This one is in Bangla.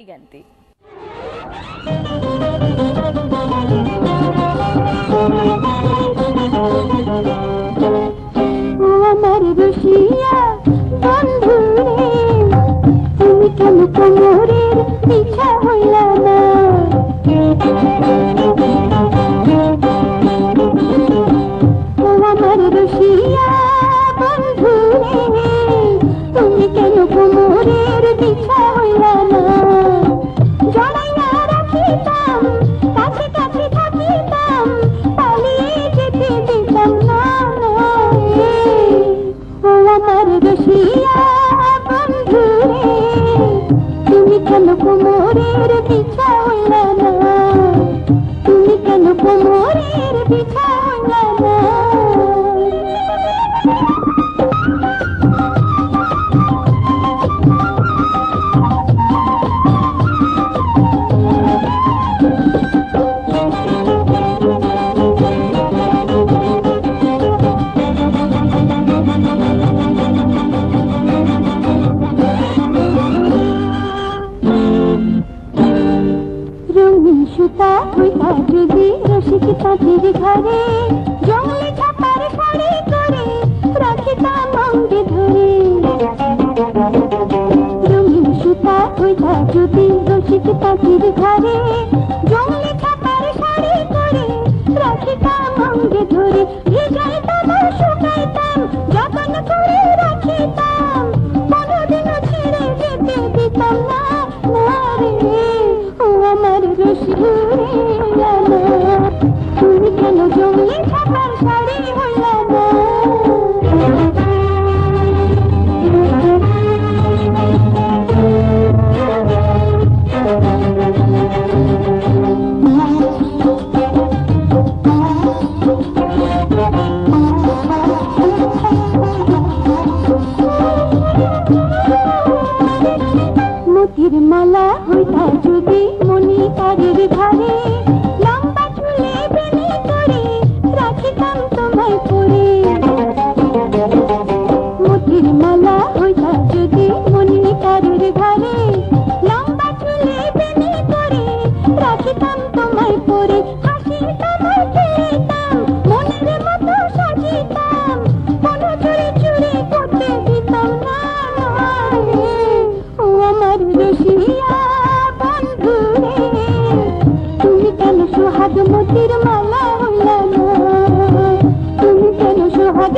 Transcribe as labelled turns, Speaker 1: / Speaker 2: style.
Speaker 1: এই গানটি।
Speaker 2: আমার রসিয়া বন্ধু রে, তুমি কেন কোমরের পিছা হইলা না? আমার রসিয়া বন্ধু রে, তুমি কেন কোমরের পিছা হইলা না? জড়াইয়া রাখিতাম, কাছে কাছে থাকিতাম, পালিয়ে যেতে দিতাম না। ও আমার রসিয়া বন্ধু রে, তুমি কেন কোমরের পিছা হইলা না? তুমি কেন কোমরের পিছা হইলা না? রঙিন সুতা হইতা যদি রসিক তাঁতির ঘরে, জঙ্গলে ছাপার শাড়ি করে রাখিতাম অঙ্গে ধরে। রঙিন সুতা হইতা যদি রসিক তাঁতির ঘরে, জঙ্গলে ছাপার শাড়ি করে রাখিতাম অঙ্গে ধরে। ভিজাইতাম আর শুকাইতাম, যতন করে রাখিতাম, কোনোদিনও ছেড়ে যেতে দিতাম না। আমার রসিয়া, তুমি কেন জমিয়ে ছাপার শাড়ি হইলা না? মতির মালা হইতা যদি মণিকারের ধারে, লম্বা চুলে বেনি করে রাখিতাম তোমায় পরে। মতির মালা হইতা যদি মণিকারের ধারে, লম্বা চুলে বেনি করে রাখিতাম তোমায় পরে। হাসি তোমায় খেলিতাম, মনের মতো সাজিতাম, কোনো চুরি চুরি করতে দিতাম না। ও আমার রসিয়া বন্ধু রে, তুমি কেন সোহাগ মতির মালা হইলা না? তুমি কেন সোহাগ